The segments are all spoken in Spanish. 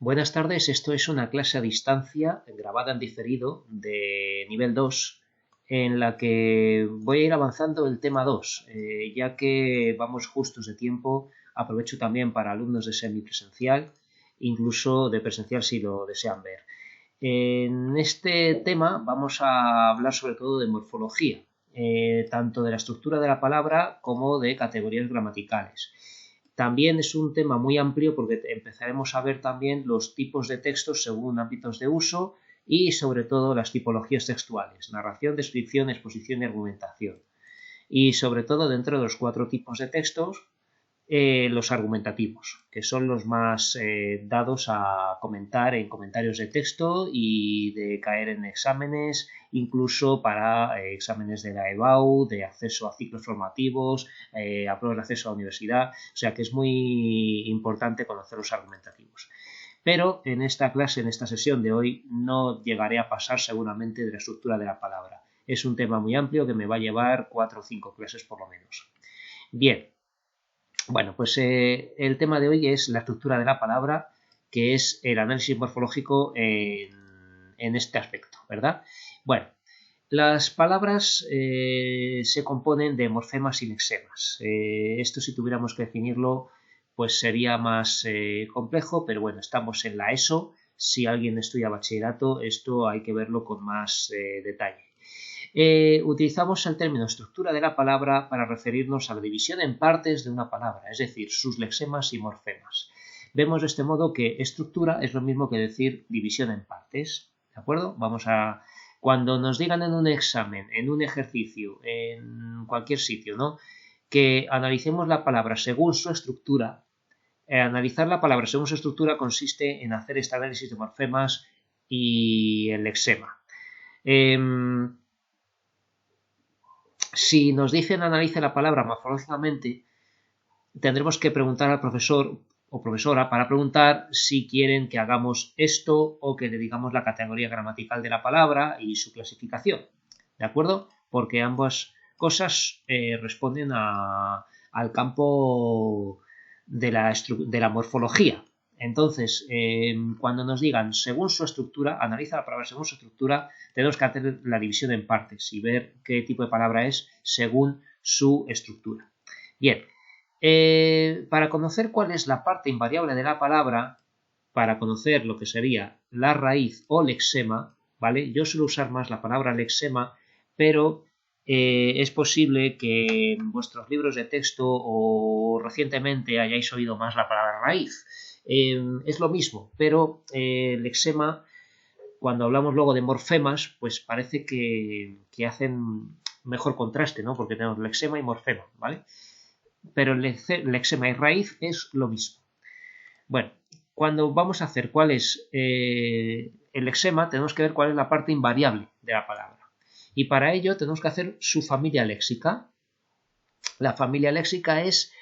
Buenas tardes, esto es una clase a distancia grabada en diferido de nivel 2 en la que voy a ir avanzando el tema 2, ya que vamos justos de tiempo. Aprovecho también para alumnos de semipresencial, incluso de presencial si lo desean ver. En este tema vamos a hablar sobre todo de morfología, tanto de la estructura de la palabra como de categorías gramaticales. También es un tema muy amplio porque empezaremos a ver también los tipos de textos según ámbitos de uso y sobre todo las tipologías textuales: narración, descripción, exposición y argumentación. Y sobre todo dentro de los 4 tipos de textos, los argumentativos, que son los más dados a comentar en comentarios de texto y de caer en exámenes, incluso para exámenes de la EBAU, de acceso a ciclos formativos, a pruebas de acceso a la universidad. O sea que es muy importante conocer los argumentativos. Pero en esta clase, en esta sesión de hoy, no llegaré a pasar seguramente de la estructura de la palabra. Es un tema muy amplio que me va a llevar 4 o 5 clases por lo menos. Bien. Bueno, pues el tema de hoy es la estructura de la palabra, que es el análisis morfológico en este aspecto, ¿verdad? Bueno, las palabras se componen de morfemas y lexemas. Esto, si tuviéramos que definirlo, pues sería más complejo, pero bueno, estamos en la ESO. Si alguien estudia bachillerato, esto hay que verlo con más detalle. Utilizamos el término estructura de la palabra para referirnos a la división en partes de una palabra, es decir, sus lexemas y morfemas. Vemos de este modo que estructura es lo mismo que decir división en partes, ¿de acuerdo? Cuando nos digan en un examen, en un ejercicio, en cualquier sitio, ¿no?, que analicemos la palabra según su estructura, analizar la palabra según su estructura consiste en hacer este análisis de morfemas y el lexema. Si nos dicen analice la palabra morfológicamente, tendremos que preguntar al profesor o profesora para preguntar si quieren que hagamos esto o que le digamos la categoría gramatical de la palabra y su clasificación, ¿de acuerdo? Porque ambas cosas responden al campo de la morfología. Entonces, cuando nos digan según su estructura, analiza la palabra según su estructura, tenemos que hacer la división en partes y ver qué tipo de palabra es según su estructura. Bien, para conocer cuál es la parte invariable de la palabra, para conocer lo que sería la raíz o lexema, ¿vale? Yo suelo usar más la palabra lexema, pero es posible que en vuestros libros de texto o recientemente hayáis oído más la palabra raíz. Es lo mismo, pero lexema, cuando hablamos luego de morfemas, pues parece que hacen mejor contraste, ¿no? Porque tenemos lexema y morfema, ¿vale? Pero lexema y raíz es lo mismo. Bueno, cuando vamos a hacer cuál es el lexema, tenemos que ver cuál es la parte invariable de la palabra. Y para ello tenemos que hacer su familia léxica. La familia léxica es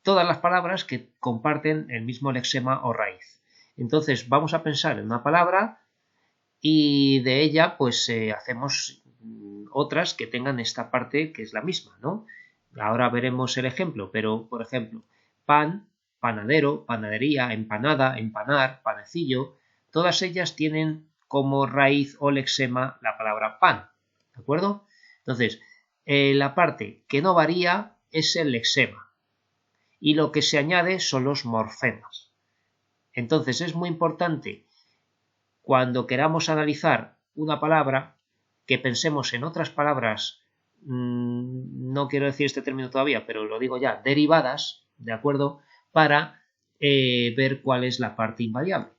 todas las palabras que comparten el mismo lexema o raíz. Entonces vamos a pensar en una palabra y de ella pues hacemos otras que tengan esta parte que es la misma, ¿no? Ahora veremos el ejemplo, pero por ejemplo, pan, panadero, panadería, empanada, empanar, panecillo, todas ellas tienen como raíz o lexema la palabra pan, ¿de acuerdo? Entonces, la parte que no varía es el lexema y lo que se añade son los morfemas. Entonces es muy importante, cuando queramos analizar una palabra, que pensemos en otras palabras, no quiero decir este término todavía, pero lo digo ya, derivadas, ¿de acuerdo?, para ver cuál es la parte invariable,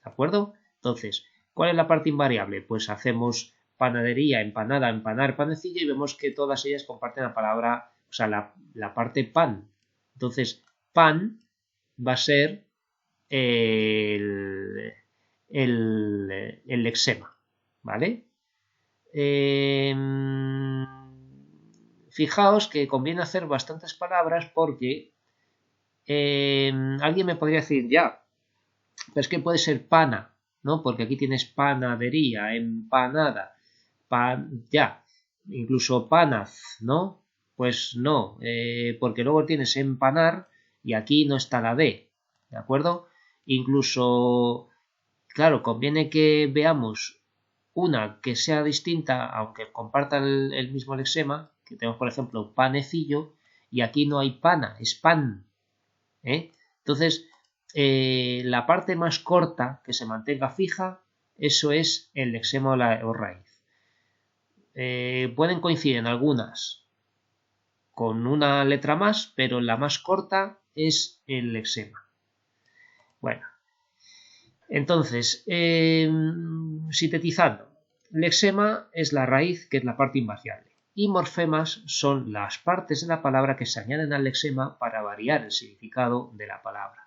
¿de acuerdo? Entonces, ¿cuál es la parte invariable? Pues hacemos panadería, empanada, empanar, panecillo y vemos que todas ellas comparten la palabra, o sea, la parte pan. Entonces, pan va a ser el lexema, ¿vale? Fijaos que conviene hacer bastantes palabras porque alguien me podría decir, ya, pero es que puede ser pana, ¿no? Porque aquí tienes panadería, empanada, ya, incluso panaz, ¿no? Pues no, porque luego tienes empanar y aquí no está la D. ¿de acuerdo? Incluso, claro, conviene que veamos una que sea distinta, aunque comparta el mismo lexema, que tenemos, por ejemplo, panecillo, y aquí no hay pana, es pan, ¿eh? Entonces, la parte más corta que se mantenga fija, eso es el lexema o raíz. Pueden coincidir en algunas con una letra más, pero la más corta es el lexema. Bueno, entonces, sintetizando, lexema es la raíz, que es la parte invariable, y morfemas son las partes de la palabra que se añaden al lexema para variar el significado de la palabra.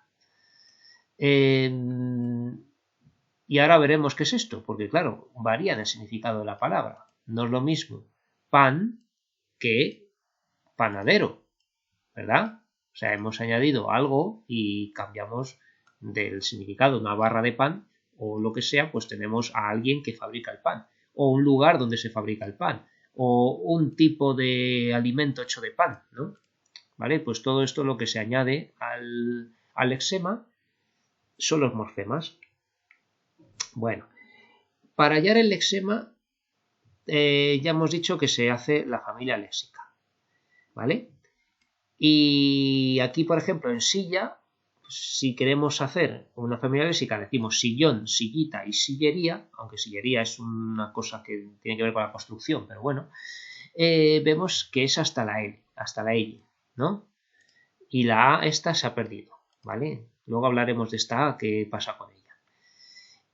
Y ahora veremos qué es esto, porque claro, varía el significado de la palabra. No es lo mismo pan que panadero, ¿verdad? O sea, hemos añadido algo y cambiamos del significado. Una barra de pan o lo que sea, pues tenemos a alguien que fabrica el pan, o un lugar donde se fabrica el pan, o un tipo de alimento hecho de pan, ¿no? ¿Vale? Pues todo esto lo que se añade al lexema son los morfemas. Bueno, para hallar el lexema ya hemos dicho que se hace la familia léxica, ¿vale? Y aquí, por ejemplo, en silla, si queremos hacer una familia léxica, decimos sillón, sillita y sillería, aunque sillería es una cosa que tiene que ver con la construcción, pero bueno, vemos que es hasta la L, ¿no? Y la A esta se ha perdido, ¿vale? Luego hablaremos de esta A, qué pasa con ella.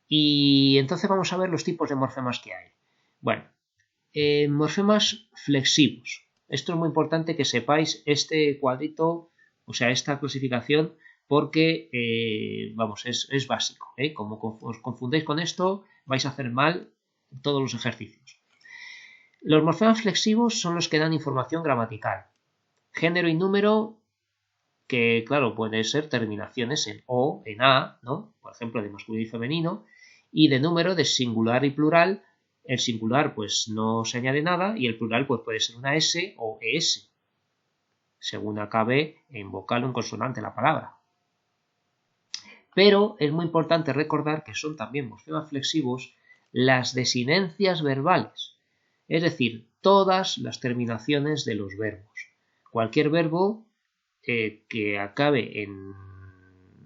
Y entonces vamos a ver los tipos de morfemas que hay. Bueno, morfemas flexivos. Esto es muy importante que sepáis este cuadrito, o sea, esta clasificación, porque, vamos, es básico. Como os confundéis con esto, vais a hacer mal todos los ejercicios. Los morfemas flexivos son los que dan información gramatical. Género y número, que claro, pueden ser terminaciones en O, en A, ¿no? Por ejemplo, de masculino y femenino, y de número de singular y plural. El singular pues no se añade nada y el plural pues puede ser una S o ES, según acabe en vocal o en consonante la palabra. Pero es muy importante recordar que son también morfemas flexivos las desinencias verbales, es decir, todas las terminaciones de los verbos. Cualquier verbo que acabe en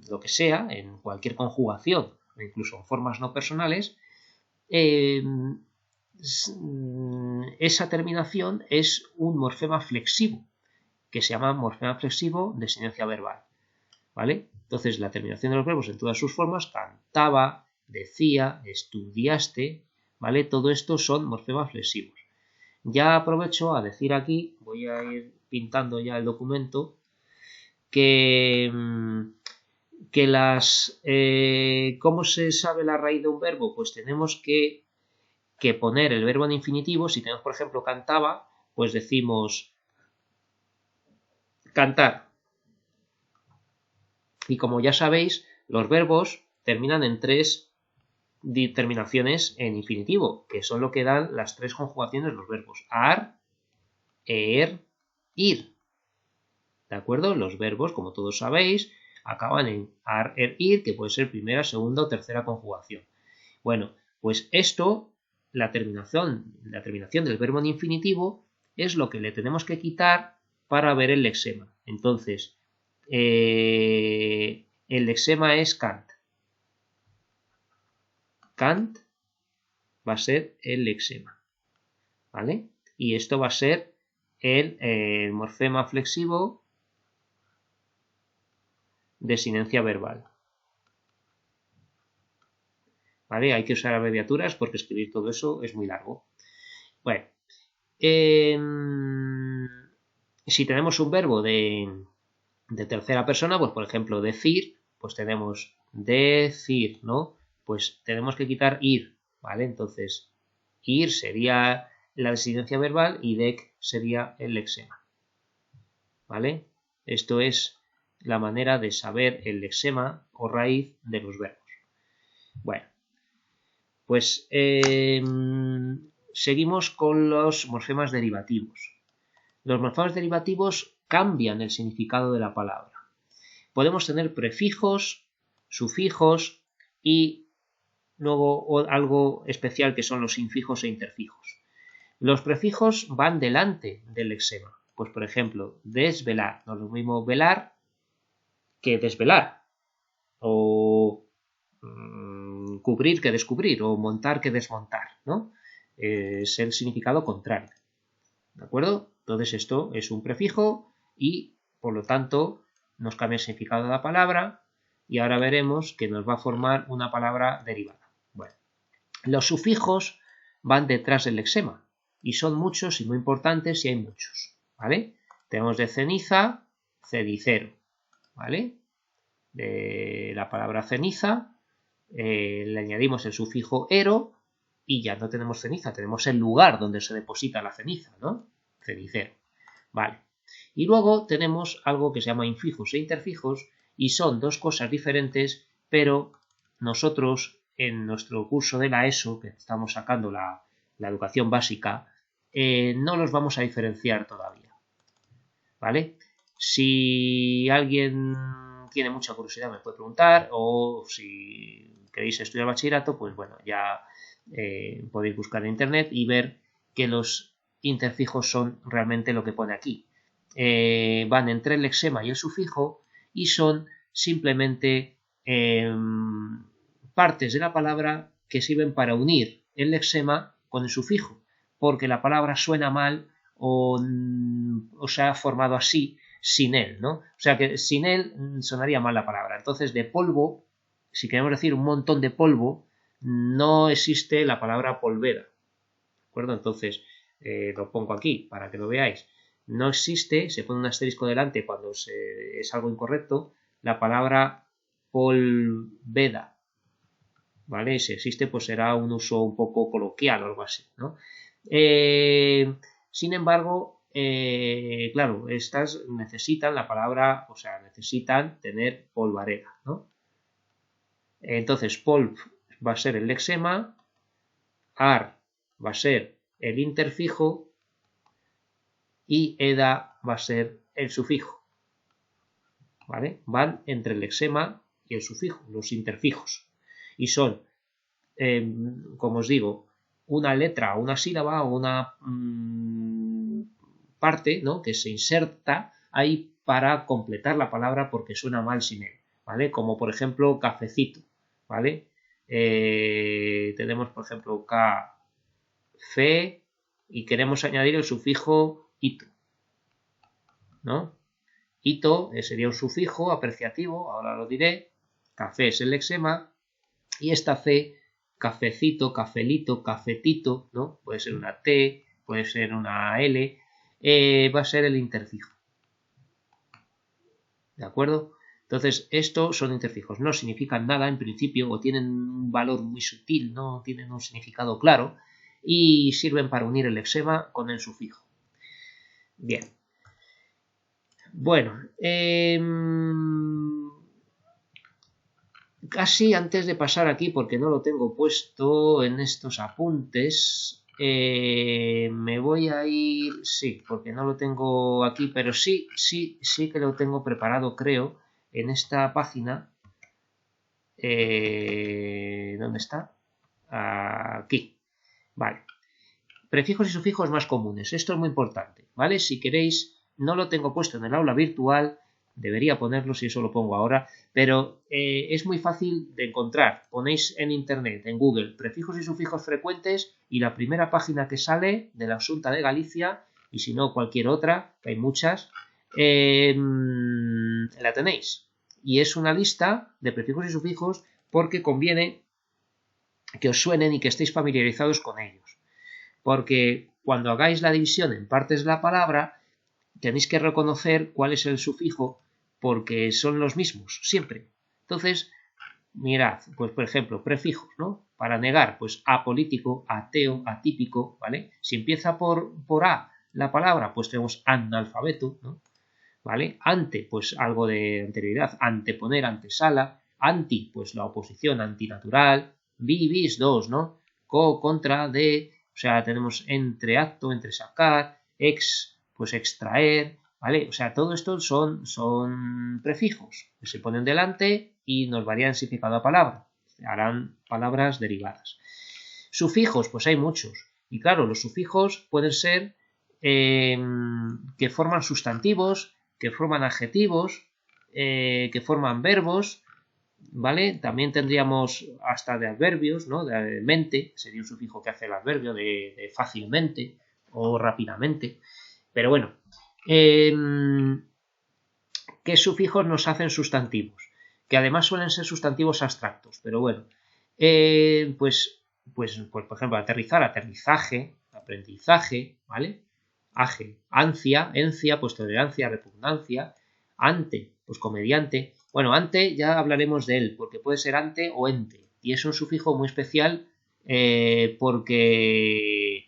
lo que sea, en cualquier conjugación o incluso en formas no personales, esa terminación es un morfema flexivo, que se llama morfema flexivo de desinencia verbal, ¿vale? Entonces, la terminación de los verbos en todas sus formas, cantaba, decía, estudiaste, ¿vale? Todo esto son morfemas flexivos. Ya aprovecho a decir aquí, voy a ir pintando ya el documento, que ¿cómo se sabe la raíz de un verbo? Pues tenemos que poner el verbo en infinitivo. Si tenemos, por ejemplo, cantaba, pues decimos cantar. Y como ya sabéis, los verbos terminan en 3 terminaciones en infinitivo, que son lo que dan las 3 conjugaciones de los verbos. Ar, ir. ¿De acuerdo? Los verbos, como todos sabéis, acaban en ar, ir, que puede ser primera, segunda o tercera conjugación. Bueno, pues esto, la terminación del verbo en infinitivo, es lo que le tenemos que quitar para ver el lexema. Entonces, el lexema es Kant. Kant va a ser el lexema, ¿vale? Y esto va a ser el morfema flexivo de desinencia verbal. ¿Vale? Hay que usar abreviaturas porque escribir todo eso es muy largo. Bueno, si tenemos un verbo de tercera persona, pues por ejemplo decir, pues tenemos decir, ¿no? Pues tenemos que quitar ir, ¿vale? Entonces, ir sería la desinencia verbal y dec sería el lexema, ¿vale? Esto es la manera de saber el lexema o raíz de los verbos. Bueno, pues seguimos con los morfemas derivativos. Los morfemas derivativos cambian el significado de la palabra. podemos tener prefijos, sufijos y luego algo especial que son los infijos e interfijos. Los prefijos van delante del lexema. Pues por ejemplo, desvelar, no es lo mismo velar que desvelar, o cubrir que descubrir, o montar que desmontar, ¿no? Es el significado contrario, ¿de acuerdo? Entonces esto es un prefijo y por lo tanto nos cambia el significado de la palabra y ahora veremos que nos va a formar una palabra derivada. Bueno, los sufijos van detrás del lexema y son muchos y muy importantes y hay muchos, ¿vale? Tenemos de ceniza, cenicero, ¿vale? De la palabra ceniza le añadimos el sufijo ero y ya no tenemos ceniza, tenemos el lugar donde se deposita la ceniza, ¿no? Cenicero, ¿vale? Y luego tenemos algo que se llama infijos e interfijos y son dos cosas diferentes, pero nosotros en nuestro curso de la ESO, que estamos sacando la educación básica, no los vamos a diferenciar todavía, ¿vale? Si alguien tiene mucha curiosidad me puede preguntar, o si queréis estudiar bachillerato, pues bueno, ya podéis buscar en internet y ver que los interfijos son realmente lo que pone aquí. Van entre el lexema y el sufijo y son simplemente partes de la palabra que sirven para unir el lexema con el sufijo, porque la palabra suena mal o se ha formado así sin él, ¿no? O sea que sin él sonaría mal la palabra. Entonces, de polvo, si queremos decir un montón de polvo, no existe la palabra polveda, ¿de acuerdo? Entonces, lo pongo aquí para que lo veáis. No existe, se pone un asterisco delante cuando es algo incorrecto, la palabra polveda, ¿vale? Si existe, pues será un uso un poco coloquial o algo así, ¿no? Sin embargo, claro, estas necesitan la palabra, o sea, necesitan tener polvareda, ¿no? Entonces, polv va a ser el lexema, ar va a ser el interfijo y eda va a ser el sufijo, ¿vale? Van entre el lexema y el sufijo, los interfijos, y son, como os digo, una letra, una sílaba o una parte, ¿no?, que se inserta ahí para completar la palabra porque suena mal sin él, ¿vale? Como por ejemplo cafecito, ¿vale? Tenemos por ejemplo café y queremos añadir el sufijo ito, ¿no? Ito sería un sufijo apreciativo, ahora lo diré. Café es el lexema y esta C, cafecito, cafelito, cafetito, ¿no? Puede ser una T, puede ser una L, va a ser el interfijo, ¿de acuerdo? Entonces, estos son interfijos, no significan nada en principio o tienen un valor muy sutil, no tienen un significado claro y sirven para unir el lexema con el sufijo. Bien. Bueno, casi antes de pasar aquí, porque no lo tengo puesto en estos apuntes, me voy a ir, sí, porque no lo tengo aquí, pero sí que lo tengo preparado, creo, en esta página. ¿Dónde está? Aquí. Vale. Prefijos y sufijos más comunes. Esto es muy importante, ¿vale? Si queréis, no lo tengo puesto en el aula virtual, debería ponerlo si eso lo pongo ahora, pero es muy fácil de encontrar. Ponéis en internet, en Google, prefijos y sufijos frecuentes y la primera página que sale de la Xunta de Galicia, y si no cualquier otra, que hay muchas, la tenéis. Y es una lista de prefijos y sufijos porque conviene que os suenen y que estéis familiarizados con ellos. Porque cuando hagáis la división en partes de la palabra, tenéis que reconocer cuál es el sufijo porque son los mismos, siempre. Entonces, mirad, pues por ejemplo, prefijos, ¿no? Para negar, pues apolítico, ateo, atípico, ¿vale? Si empieza por A la palabra, pues tenemos analfabeto, ¿no? ¿Vale? Ante, pues algo de anterioridad, anteponer, antesala, anti, pues la oposición, antinatural, bis, dos, ¿no? Contra, de, o sea, tenemos entre acto, entre sacar, ex, pues extraer, ¿vale? O sea, todo esto son prefijos que se ponen delante y nos varían el significado de palabra. Harán palabras derivadas. Sufijos, pues hay muchos. Y claro, los sufijos pueden ser que forman sustantivos, que forman adjetivos, que forman verbos, ¿vale? También tendríamos hasta de adverbios, ¿no? De mente, sería un sufijo que hace el adverbio de fácilmente o rápidamente. Pero bueno, ¿qué sufijos nos hacen sustantivos? Que además suelen ser sustantivos abstractos, pero bueno, pues por ejemplo, aterrizar, aterrizaje, aprendizaje, ¿vale? Aje, ansia, encia, pues tolerancia, repugnancia, ante, pues comediante. Bueno, ante ya hablaremos de él, porque puede ser ante o ente, y es un sufijo muy especial porque,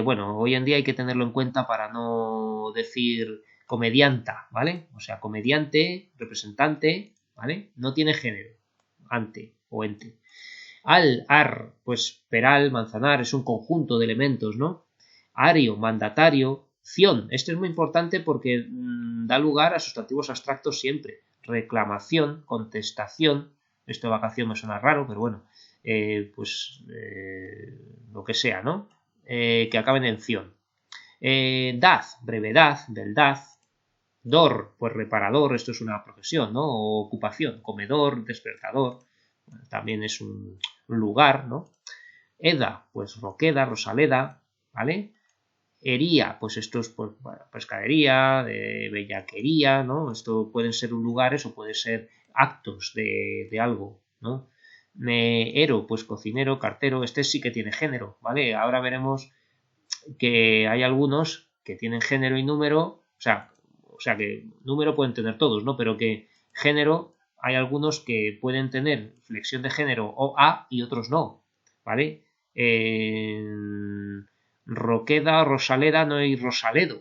bueno, hoy en día hay que tenerlo en cuenta para no decir comedianta, ¿vale? O sea, comediante, representante, ¿vale? No tiene género, ante o ente. Al, ar, pues peral, manzanar, es un conjunto de elementos, ¿no? Ario, mandatario, ción, esto es muy importante porque da lugar a sustantivos abstractos siempre. Reclamación, contestación, esto de vacación me suena raro, pero bueno, lo que sea, ¿no? Que acaben en ción. Daz, brevedad, beldad. Dor, pues reparador, esto es una profesión, ¿no? O ocupación, comedor, despertador, también es un lugar, ¿no? Eda, pues Roqueda, Rosaleda, ¿vale? Hería, pues esto es pues, pescadería, bellaquería, ¿no? Esto pueden ser lugares o pueden ser actos de algo, ¿no? Ero, pues cocinero, cartero, este sí que tiene género, ¿vale? Ahora veremos que hay algunos que tienen género y número, o sea que número pueden tener todos, ¿no? Pero que género hay algunos que pueden tener flexión de género o A y otros no, ¿vale? Roqueda, Rosaleda no hay Rosaledo,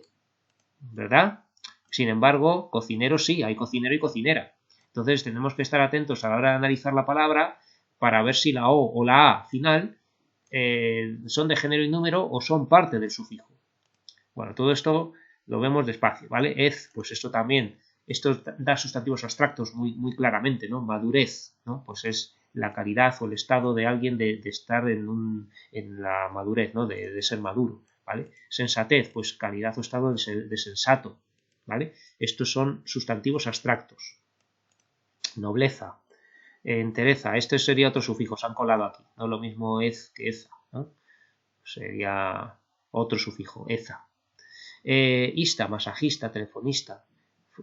¿verdad? Sin embargo, cocinero sí, hay cocinero y cocinera. Entonces tenemos que estar atentos a la hora de analizar la palabra para ver si la O o la A final son de género y número o son parte del sufijo. Bueno, todo esto lo vemos despacio, ¿vale? Ez, pues esto también, esto da sustantivos abstractos muy claramente, ¿no? Madurez, ¿no? Pues es la calidad o el estado de alguien de estar en la madurez, ¿no? De ser maduro, ¿vale? Sensatez, pues calidad o estado de sensato, ¿vale? Estos son sustantivos abstractos. Nobleza, entereza, este sería otro sufijo, se han colado aquí, no lo mismo ez que eza, ¿no? Sería otro sufijo, eza. Ista, masajista, telefonista.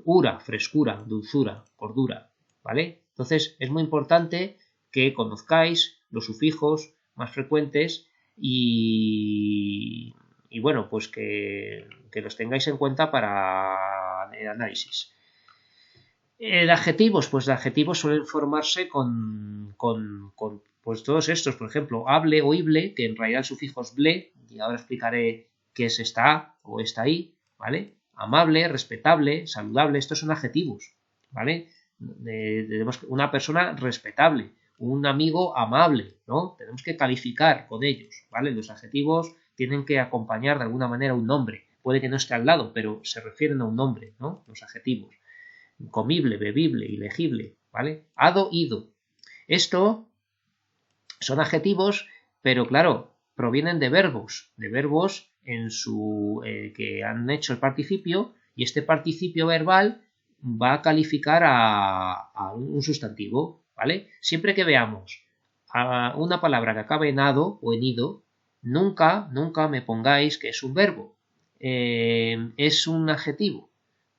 Ura, frescura, dulzura, cordura, ¿vale? Entonces es muy importante que conozcáis los sufijos más frecuentes y bueno, pues que los tengáis en cuenta para el análisis. De adjetivos, pues de adjetivos suelen formarse con pues todos estos, por ejemplo, hable, oíble, que en realidad el sufijo es ble, y ahora explicaré qué es esta A o esta I, ¿vale? Amable, respetable, saludable, estos son adjetivos, ¿vale? Tenemos una persona respetable, un amigo amable, ¿no? Tenemos que calificar con ellos, ¿vale? Los adjetivos tienen que acompañar de alguna manera un nombre, puede que no esté al lado, pero se refieren a un nombre, ¿no? Los adjetivos. Comible, bebible, ilegible, ¿vale? Hado, ido. Esto son adjetivos, pero claro, provienen de verbos en su que han hecho el participio y este participio verbal va a calificar a un sustantivo, ¿vale? Siempre que veamos a una palabra que acabe en ado o en ido, nunca me pongáis que es un verbo, es un adjetivo,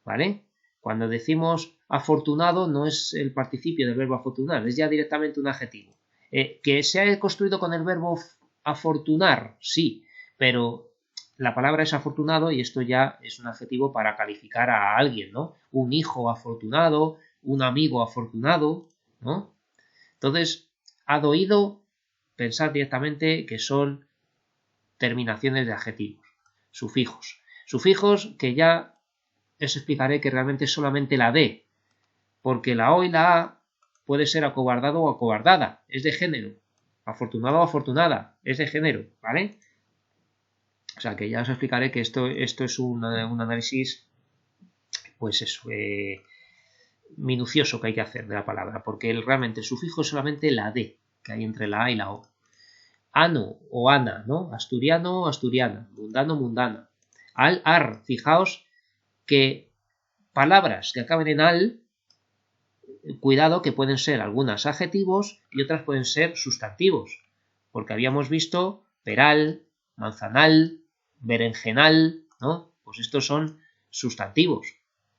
¿vale? Cuando decimos afortunado no es el participio del verbo afortunar, es ya directamente un adjetivo. Que se ha construido con el verbo afortunar, sí, pero la palabra es afortunado y esto ya es un adjetivo para calificar a alguien, ¿no? Un hijo afortunado, un amigo afortunado, ¿no? Entonces, ad oído, pensar directamente que son terminaciones de adjetivos, sufijos. Sufijos que ya os explicaré que realmente es solamente la D, porque la O y la A puede ser acobardado o acobardada, es de género. Afortunado o afortunada, es de género, ¿vale? O sea que ya os explicaré que esto es un análisis pues eso, minucioso que hay que hacer de la palabra, porque realmente el sufijo es solamente la D que hay entre la A y la O. Ano o ana, ¿no? Asturiano, asturiana, mundano, mundana. Al, ar, fijaos que palabras que acaben en al, cuidado que pueden ser algunas adjetivos y otras pueden ser sustantivos, porque habíamos visto peral, manzanal, berenjenal, ¿no? Pues estos son sustantivos,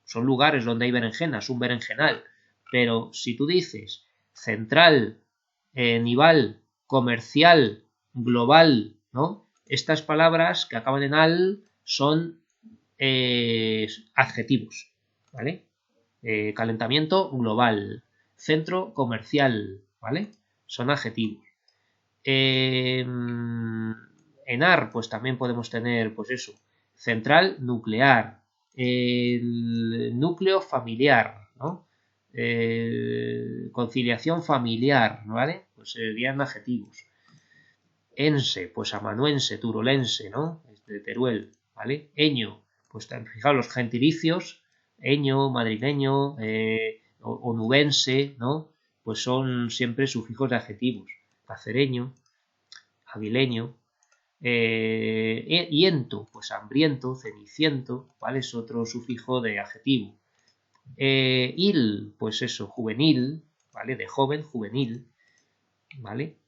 son lugares donde hay berenjenas, un berenjenal, pero si tú dices central, nival, comercial, global, ¿no? Estas palabras que acaban en al son adjetivos, ¿vale? Calentamiento global, centro comercial, ¿vale? Son adjetivos. En ar, pues también podemos tener, pues eso, central nuclear, el núcleo familiar, ¿no? Conciliación familiar, ¿vale? Pues serían adjetivos. Ense, pues amanuense, turolense, ¿no? De Teruel, ¿vale? Eño, pues fijaos los gentilicios, eño, madrileño, onubense, ¿no? Pues son siempre sufijos de adjetivos. Cacereño, avileño, hiento, pues hambriento, ceniciento, ¿vale? Es otro sufijo de adjetivo. Il, pues eso, juvenil, ¿vale? De joven, juvenil, ¿vale?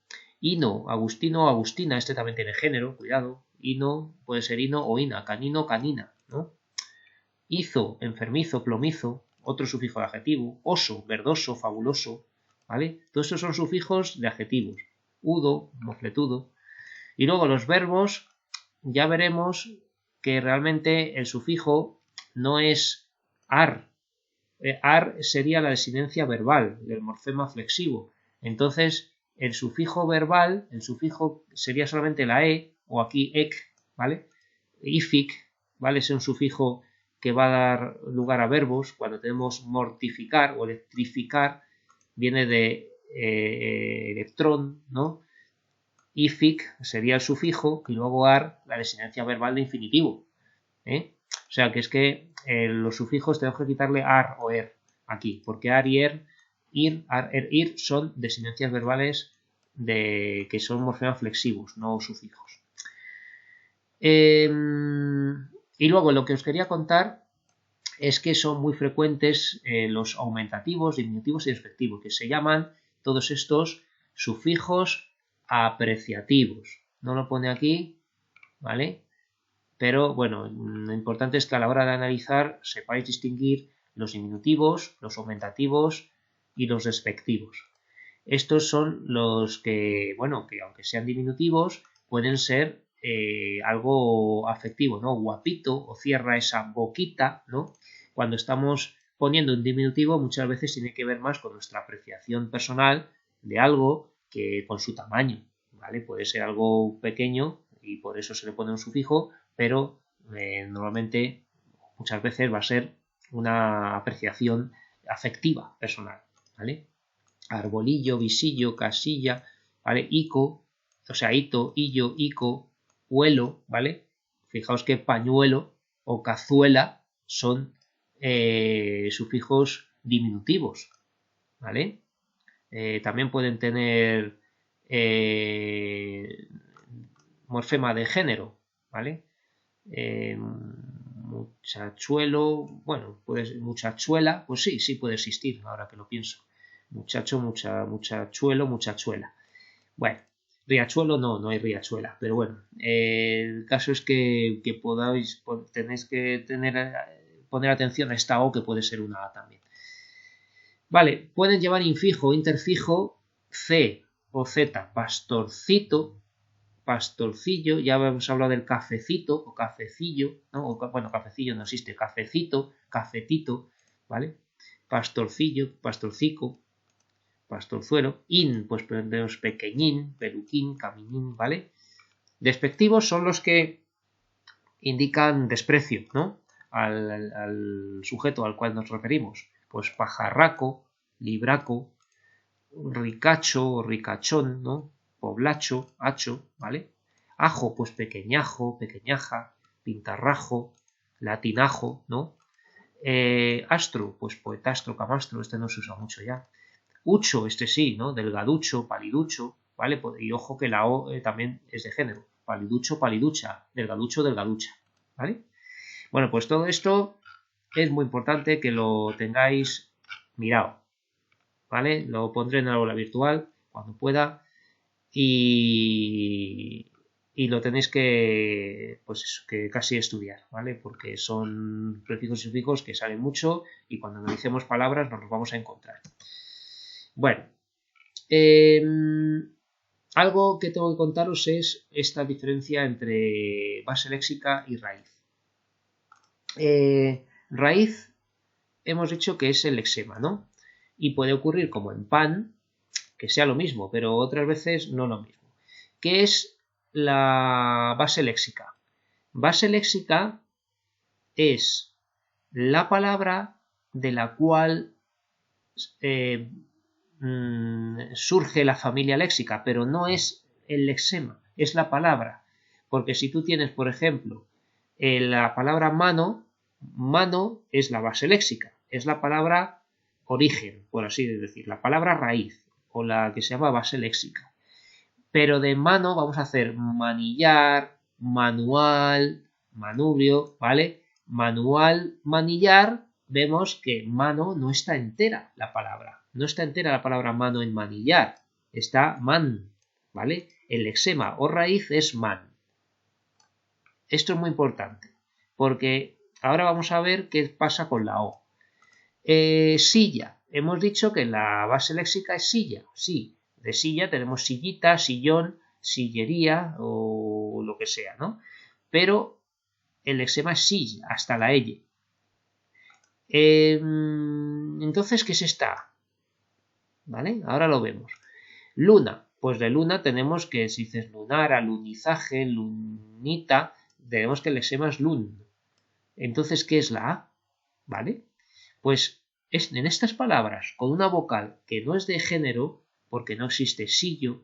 Hino, agustino, agustina, este también tiene género, cuidado. Hino, puede ser hino o ina, canino, canina, ¿no? Hizo, enfermizo, plomizo, otro sufijo de adjetivo. Oso, verdoso, fabuloso, ¿vale? Todos estos son sufijos de adjetivos. Udo, mofletudo. Y luego los verbos, ya veremos que realmente el sufijo no es ar. Ar sería la desinencia verbal del morfema flexivo. Entonces, el sufijo verbal, el sufijo sería solamente la e, o aquí ec, ¿vale? Ific, ¿vale? Es un sufijo que va a dar lugar a verbos. Cuando tenemos mortificar o electrificar, viene de electrón, ¿no? Ific sería el sufijo y luego ar, la designancia verbal de infinitivo. O sea que es que los sufijos tenemos que quitarle ar o er aquí, porque ar y er, ir son designancias verbales que son morfemas flexivos, no sufijos. Y luego lo que os quería contar es que son muy frecuentes los aumentativos, diminutivos y despectivos, que se llaman todos estos sufijos apreciativos. No lo pone aquí, ¿vale? Pero bueno, lo importante es que a la hora de analizar sepáis distinguir los diminutivos, los aumentativos y los despectivos. Estos son los que, bueno, que aunque sean diminutivos, pueden ser algo afectivo, ¿no? Guapito o cierra esa boquita, ¿no? Cuando estamos poniendo un diminutivo, muchas veces tiene que ver más con nuestra apreciación personal de algo que con su tamaño, ¿vale? Puede ser algo pequeño y por eso se le pone un sufijo, pero normalmente muchas veces va a ser una apreciación afectiva personal, ¿vale? Arbolillo, visillo, casilla, ¿vale? Ico, o sea, hito, hillo, ico, huelo, ¿vale? Fijaos que pañuelo o cazuela son sufijos diminutivos, ¿vale? También pueden tener morfema de género, ¿vale? Muchachuelo, bueno, muchachuela, pues sí puede existir, ahora que lo pienso. Muchacho, muchachuelo, muchachuela. Bueno, riachuelo no hay riachuela, pero bueno, el caso es que tenéis que poner atención a esta O que puede ser una A también. Vale, pueden llevar infijo o interfijo C o Z, pastorcito, pastorcillo, ya hemos hablado del cafecito o cafecillo, ¿no? Bueno, cafecillo no existe, cafecito, cafetito, ¿vale? Pastorcillo, pastorcico, pastorzuelo, pues tenemos pequeñín, peluquín, caminín, ¿vale? Despectivos son los que indican desprecio, ¿no? Al sujeto al cual nos referimos. Pues pajarraco, libraco, ricacho o ricachón, ¿no? Poblacho, hacho, ¿vale? Ajo, pues pequeñajo, pequeñaja, pintarrajo, latinajo, ¿no? Astro, pues poetastro, camastro, este no se usa mucho ya. Ucho, este sí, ¿no? Delgaducho, paliducho, ¿vale? Y ojo que la O también es de género. Paliducho, paliducha, delgaducho, delgaducha, ¿vale? Bueno, pues todo esto es muy importante que lo tengáis mirado, ¿vale? Lo pondré en el aula virtual cuando pueda y lo tenéis que, pues eso, que casi estudiar, ¿vale? Porque son prefijos y sufijos que salen mucho y cuando analicemos palabras nos los vamos a encontrar. Bueno, algo que tengo que contaros es esta diferencia entre base léxica y raíz. Raíz hemos dicho que es el lexema, ¿no? Y puede ocurrir como en pan, que sea lo mismo, pero otras veces no lo mismo. ¿Qué es la base léxica? Base léxica es la palabra de la cual surge la familia léxica, pero no es el lexema, es la palabra. Porque si tú tienes, por ejemplo, la palabra mano, mano es la base léxica, es la palabra origen, por así decir, la palabra raíz o la que se llama base léxica. Pero de mano vamos a hacer manillar, manual, manubrio, ¿vale? Manual, manillar, vemos que mano no está entera la palabra. No está entera la palabra mano en manillar. Está man, ¿vale? El lexema o raíz es man. Esto es muy importante, porque ahora vamos a ver qué pasa con la O. Silla. Hemos dicho que la base léxica es silla, sí. De silla tenemos sillita, sillón, sillería o lo que sea, ¿no? Pero el lexema es silla, hasta la L. Entonces, ¿qué es esta? ¿Vale? Ahora lo vemos. Luna. Pues de luna tenemos que, si dices lunar, alunizaje, lunita, tenemos que el lexema es lun. Entonces, ¿qué es la A? ¿Vale? Pues en estas palabras, con una vocal que no es de género, porque no existe sillo,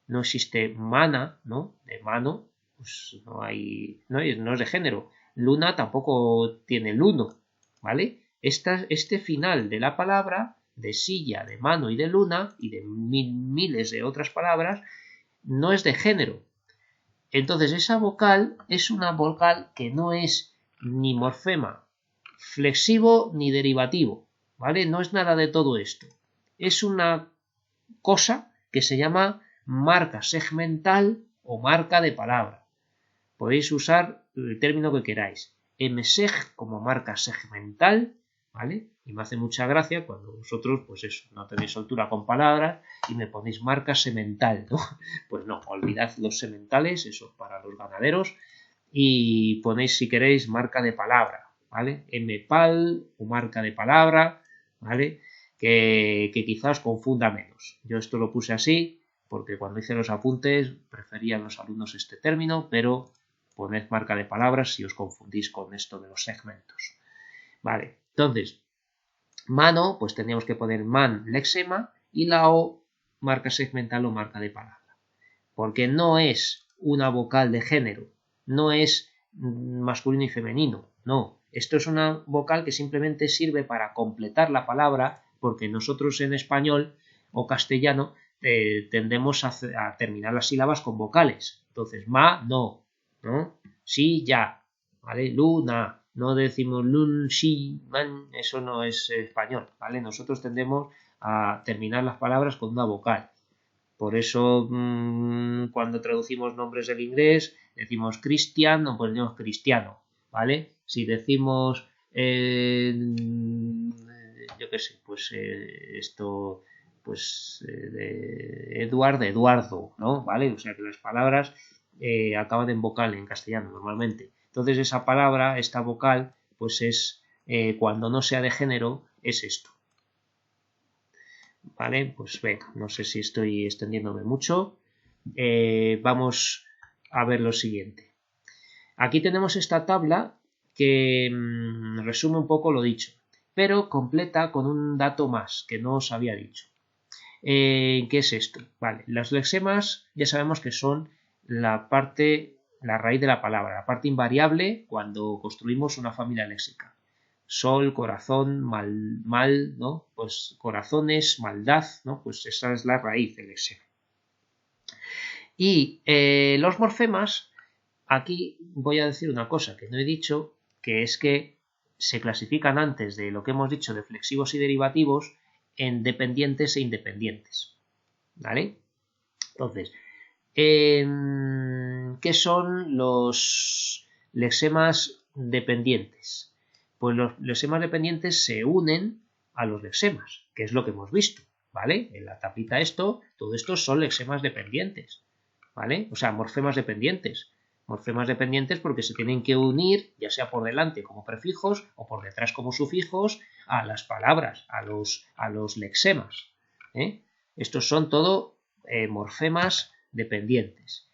no existe mana, ¿no? De mano, pues no es de género. Luna tampoco tiene luno, ¿vale? Este final de la palabra, de silla, de mano y de luna, y de miles de otras palabras, no es de género. Entonces esa vocal es una vocal que no es ni morfema flexivo ni derivativo, ¿vale? No es nada de todo esto. Es una cosa que se llama marca segmental o marca de palabra. Podéis usar el término que queráis. MSEG como marca segmental, ¿vale? Y me hace mucha gracia cuando vosotros, pues eso, no tenéis soltura con palabras y me ponéis marca semental, ¿no? Pues no, olvidad los sementales, eso para los ganaderos, y ponéis si queréis marca de palabra, ¿vale? MPAL o marca de palabra, ¿vale? Que quizás confunda menos. Yo esto lo puse así porque cuando hice los apuntes preferían los alumnos este término, pero poned marca de palabras si os confundís con esto de los segmentos. Vale, entonces, mano, pues tendríamos que poner man lexema y la O marca segmental o marca de palabra. Porque no es una vocal de género, no es masculino y femenino, no. Esto es una vocal que simplemente sirve para completar la palabra, porque nosotros en español o castellano tendemos a terminar las sílabas con vocales. Entonces, ma, no, ¿no? Sí, ya, ¿vale? Luna, no decimos lun, si, man, eso no es español, ¿vale? Nosotros tendemos a terminar las palabras con una vocal. Por eso, cuando traducimos nombres del inglés, decimos Christian, no ponemos cristiano, ¿vale? Si decimos, yo qué sé, pues esto, pues de Edward, de Eduardo, ¿no? ¿Vale? O sea que las palabras acaban en vocal en castellano normalmente. Entonces esa palabra, esta vocal, pues es, cuando no sea de género, es esto. ¿Vale? Pues venga, no sé si estoy extendiéndome mucho. Vamos a ver lo siguiente. Aquí tenemos esta tabla que resume un poco lo dicho, pero completa con un dato más que no os había dicho. ¿Qué es esto? Vale, los lexemas ya sabemos que son la raíz de la palabra, la parte invariable cuando construimos una familia léxica. sol, corazón, mal, ¿no? Pues corazones, maldad, ¿no? Pues esa es la raíz del lexema. Y los morfemas, aquí voy a decir una cosa que no he dicho, que es que se clasifican antes de lo que hemos dicho de flexivos y derivativos en dependientes e independientes, ¿vale? Entonces, ¿qué son los lexemas dependientes? Pues los lexemas dependientes se unen a los lexemas, que es lo que hemos visto, ¿vale? En la tablita todo esto son lexemas dependientes, ¿vale? O sea, morfemas dependientes. Morfemas dependientes porque se tienen que unir, ya sea por delante como prefijos o por detrás como sufijos, a las palabras, a los lexemas, ¿eh? Estos son todo morfemas dependientes.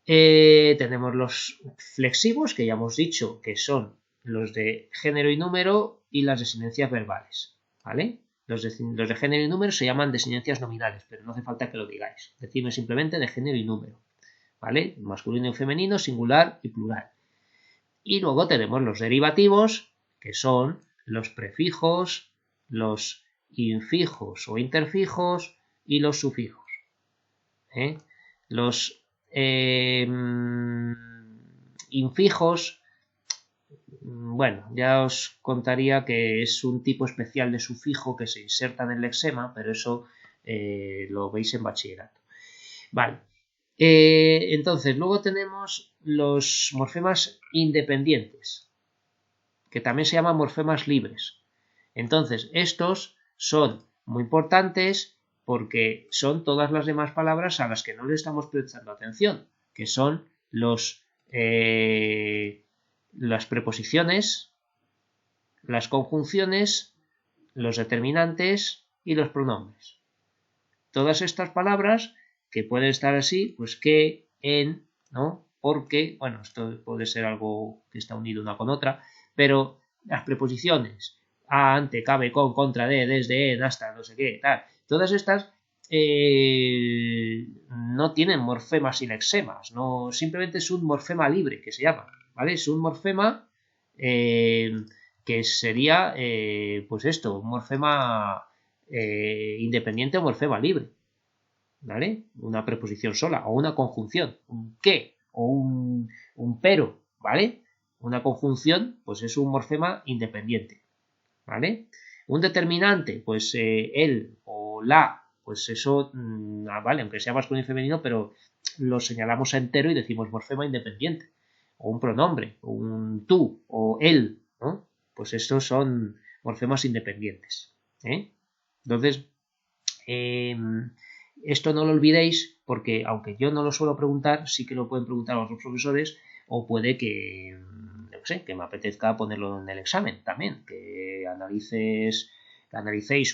Tenemos los flexivos, que ya hemos dicho que son los de género y número y las desinencias verbales, ¿vale? Los de género y número se llaman desinencias nominales, pero no hace falta que lo digáis. Decidme simplemente de género y número, ¿vale? Masculino y femenino, singular y plural. Y luego tenemos los derivativos, que son los prefijos, los infijos o interfijos y los sufijos. Los infijos, bueno, ya os contaría que es un tipo especial de sufijo que se inserta en el lexema, pero eso lo veis en bachillerato. Vale. Entonces, luego tenemos los morfemas independientes, que también se llaman morfemas libres. Entonces, estos son muy importantes porque son todas las demás palabras a las que no le estamos prestando atención, que son las preposiciones, las conjunciones, los determinantes y los pronombres. Todas estas palabras que pueden estar así, pues que, en, ¿no? Porque, bueno, esto puede ser algo que está unido una con otra, pero las preposiciones, a, ante, cabe, con, contra, de, desde, en, hasta, no sé qué, tal, todas estas no tienen morfemas y lexemas, no, simplemente es un morfema libre, que se llama, ¿vale? Es un morfema que sería, pues esto, un morfema independiente o morfema libre, ¿vale? Una preposición sola o una conjunción, un qué o un pero, ¿vale? Una conjunción, pues es un morfema independiente, ¿vale? Un determinante, pues el o la, pues eso, vale, aunque sea masculino y femenino, pero lo señalamos a entero y decimos morfema independiente. O un pronombre, o un tú, o él, ¿no? Pues estos son morfemas independientes, ¿eh? Entonces, esto no lo olvidéis porque, aunque yo no lo suelo preguntar, sí que lo pueden preguntar a otros profesores o puede que, no sé, que me apetezca ponerlo en el examen también, que analicéis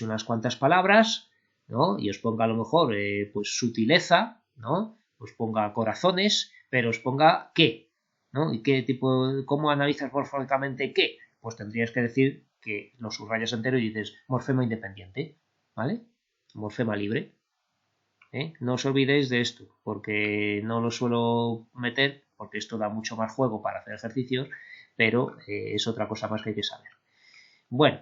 unas cuantas palabras, ¿no? Y os ponga a lo mejor, pues sutileza, ¿no? Os ponga corazones, pero os ponga qué, ¿no? ¿Y qué tipo, cómo analizas morfológicamente qué? Pues tendrías que decir que lo subrayas entero y dices morfema independiente, ¿vale? Morfema libre. No os olvidéis de esto, porque no lo suelo meter, porque esto da mucho más juego para hacer ejercicios, pero es otra cosa más que hay que saber. Bueno,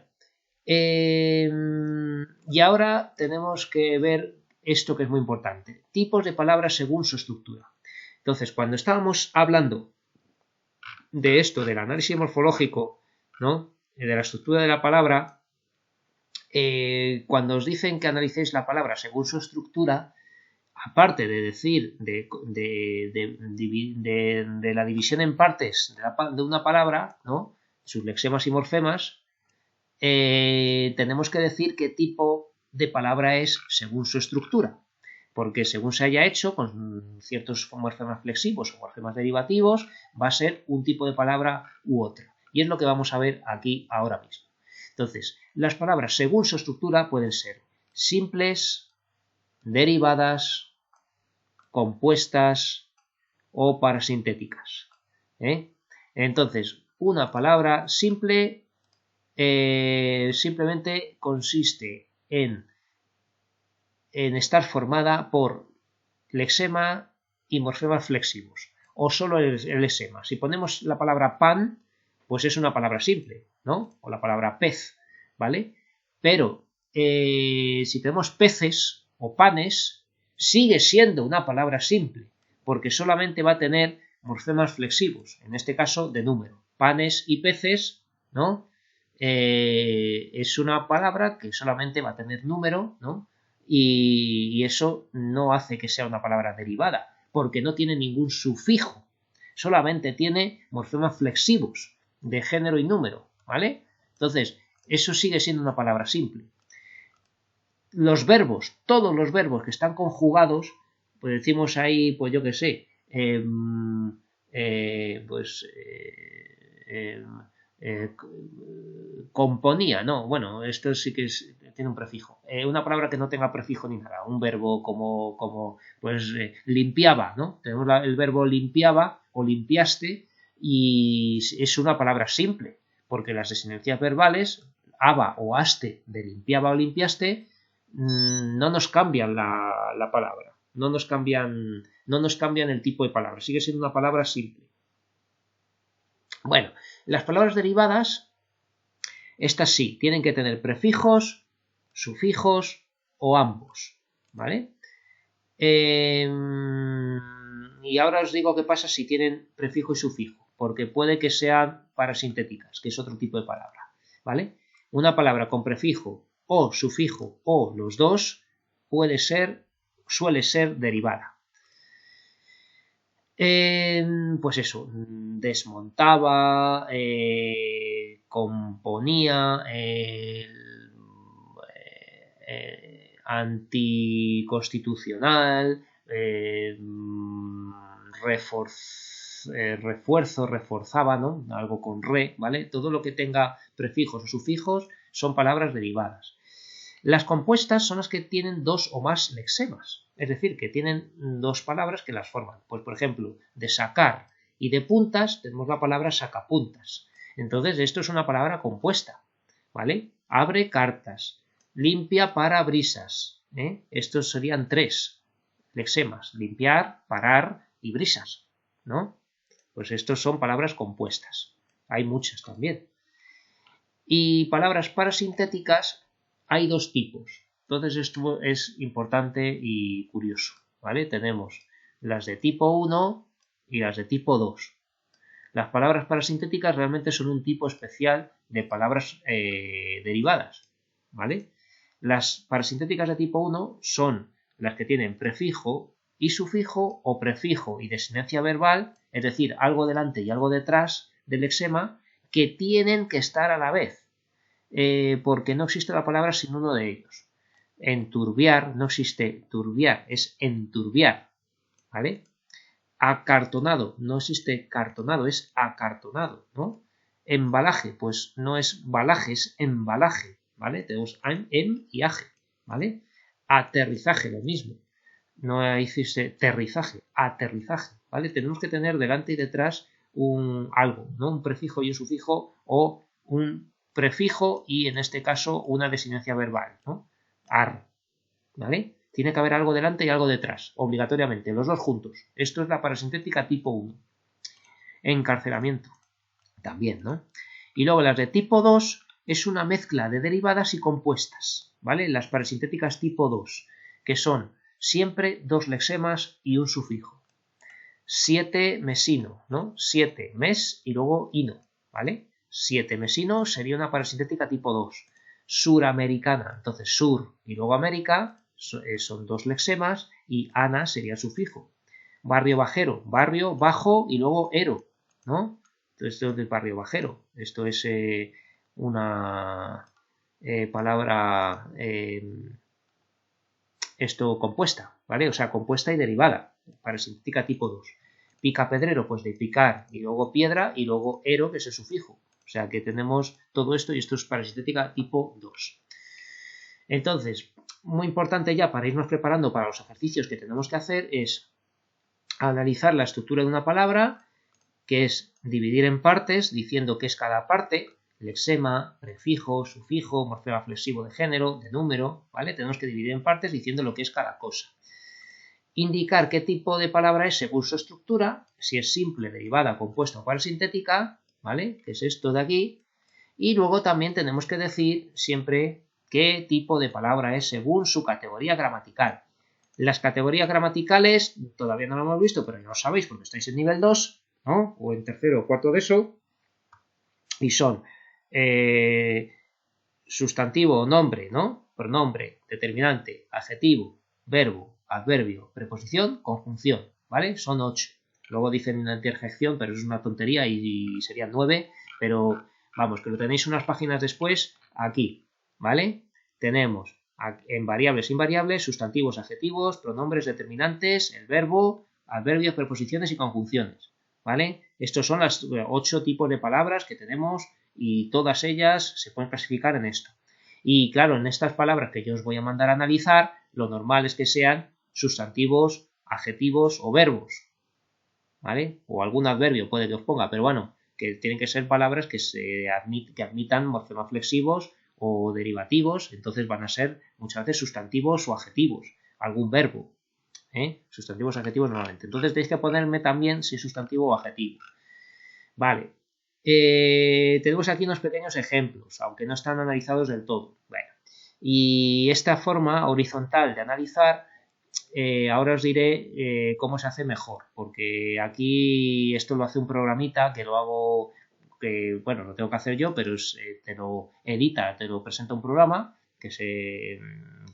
y ahora tenemos que ver esto que es muy importante, tipos de palabras según su estructura. Entonces, cuando estábamos hablando de esto, del análisis morfológico, ¿no? De la estructura de la palabra, cuando os dicen que analicéis la palabra según su estructura, aparte de decir de la división en partes de una palabra, ¿no? Sus lexemas y morfemas, tenemos que decir qué tipo de palabra es según su estructura, porque según se haya hecho con ciertos morfemas flexivos o morfemas derivativos, va a ser un tipo de palabra u otra, y es lo que vamos a ver aquí ahora mismo. Entonces, las palabras según su estructura pueden ser simples, derivadas, compuestas o parasintéticas, Entonces, una palabra simple simplemente consiste en estar formada por lexema y morfemas flexivos, o solo el lexema. Si ponemos la palabra pan, pues es una palabra simple, ¿no? O la palabra pez, ¿vale? Pero si tenemos peces o panes, sigue siendo una palabra simple, porque solamente va a tener morfemas flexivos, en este caso de número. Panes y peces, ¿no? Es una palabra que solamente va a tener número, ¿no? Y eso no hace que sea una palabra derivada, porque no tiene ningún sufijo, solamente tiene morfemas flexivos de género y número, ¿vale? Entonces, eso sigue siendo una palabra simple. Los verbos, todos los verbos que están conjugados, pues decimos ahí, pues yo qué sé, componía, no, bueno, esto sí que tiene un prefijo. Una palabra que no tenga prefijo ni nada, un verbo como pues limpiaba, ¿no? Tenemos el verbo limpiaba o limpiaste y es una palabra simple, porque las desinencias verbales, aba o aste de limpiaba o limpiaste, no nos cambian la palabra, no nos cambian el tipo de palabra, sigue siendo una palabra simple. Bueno, las palabras derivadas, estas sí, tienen que tener prefijos, sufijos o ambos, ¿vale? Y ahora os digo qué pasa si tienen prefijo y sufijo, porque puede que sean parasintéticas, que es otro tipo de palabra, ¿vale? Una palabra con prefijo o sufijo o los dos suele ser derivada. Pues eso, desmontaba, componía, anticonstitucional, refuerzo, reforzaba, ¿no? Algo con re, ¿vale? Todo lo que tenga prefijos o sufijos son palabras derivadas. Las compuestas son las que tienen dos o más lexemas, es decir, que tienen dos palabras que las forman. Pues, por ejemplo, de sacar y de puntas tenemos la palabra sacapuntas. Entonces, esto es una palabra compuesta, ¿vale? Abre cartas, limpia parabrisas, ¿eh? Estos serían tres lexemas, limpiar, parar y brisas, ¿no? Pues estos son palabras compuestas. Hay muchas también. Y palabras parasintéticas hay dos tipos. Entonces esto es importante y curioso, ¿vale? Tenemos las de tipo 1 y las de tipo 2. Las palabras parasintéticas realmente son un tipo especial de palabras derivadas, ¿vale? Las parasintéticas de tipo 1 son las que tienen prefijo y sufijo o prefijo y desinencia verbal, es decir, algo delante y algo detrás del lexema, que tienen que estar a la vez, porque no existe la palabra sin uno de ellos. Enturbiar, no existe turbiar, es enturbiar, ¿vale? Acartonado, no existe cartonado, es acartonado, ¿no? Embalaje, pues no es balaje, es embalaje, ¿vale? Tenemos em y aje, ¿vale? Aterrizaje, lo mismo. No existe terrizaje, aterrizaje, ¿vale? Tenemos que tener delante y detrás algo, ¿no? Un prefijo y un sufijo o un prefijo y en este caso una desinencia verbal, ¿no? Ar, ¿vale? Tiene que haber algo delante y algo detrás, obligatoriamente, los dos juntos. Esto es la parasintética tipo 1. Encarcelamiento, también, ¿no? Y luego las de tipo 2 es una mezcla de derivadas y compuestas, ¿vale? Las parasintéticas tipo 2, que son siempre dos lexemas y un sufijo. 7 mesino, ¿no? 7 mes y luego ino, ¿vale? 7 mesino sería una parasintética tipo 2. Suramericana, entonces sur y luego América son dos lexemas y ana sería el sufijo. Barrio bajero, barrio bajo y luego ero, ¿no? Entonces esto es del barrio bajero. Esto es una palabra compuesta, ¿vale? O sea, compuesta y derivada, parasintética tipo 2. Picapedrero, pues de picar y luego piedra y luego ero, que es el sufijo. O sea que tenemos todo esto y esto es parasintética tipo 2. Entonces, muy importante ya para irnos preparando para los ejercicios que tenemos que hacer es analizar la estructura de una palabra, que es dividir en partes diciendo qué es cada parte, lexema, prefijo, sufijo, morfema flexivo de género, de número, ¿vale? Tenemos que dividir en partes diciendo lo que es cada cosa. Indicar qué tipo de palabra es según su estructura, si es simple, derivada, compuesta o parasintética, ¿vale? Que es esto de aquí. Y luego también tenemos que decir siempre qué tipo de palabra es según su categoría gramatical. Las categorías gramaticales todavía no lo hemos visto, pero ya lo sabéis porque estáis en nivel 2, ¿no? O en tercero o cuarto de eso. Y son sustantivo o nombre, ¿no? Pronombre, determinante, adjetivo, verbo, adverbio, preposición, conjunción, ¿vale? Son 8. Luego dicen una interjección, pero es una tontería y serían 9, pero vamos, que lo tenéis unas páginas después aquí, ¿vale? Tenemos en variables e invariables, sustantivos, adjetivos, pronombres determinantes, el verbo, adverbios, preposiciones y conjunciones, ¿vale? Estos son los 8 tipos de palabras que tenemos y todas ellas se pueden clasificar en esto. Y claro, en estas palabras que yo os voy a mandar a analizar, lo normal es que sean sustantivos, adjetivos o verbos, ¿vale? O algún adverbio puede que os ponga, pero bueno, que tienen que ser palabras que admitan morfemas flexivos o derivativos, entonces van a ser muchas veces sustantivos o adjetivos, algún verbo, sustantivos o adjetivos normalmente. Entonces tenéis que ponerme también si es sustantivo o adjetivo. Vale. Tenemos aquí unos pequeños ejemplos, aunque no están analizados del todo. Bueno, y esta forma horizontal de analizar, ahora os diré cómo se hace mejor, porque aquí esto lo hace un programita que lo hago, que bueno, lo tengo que hacer yo, pero te lo edita, te lo presenta un programa que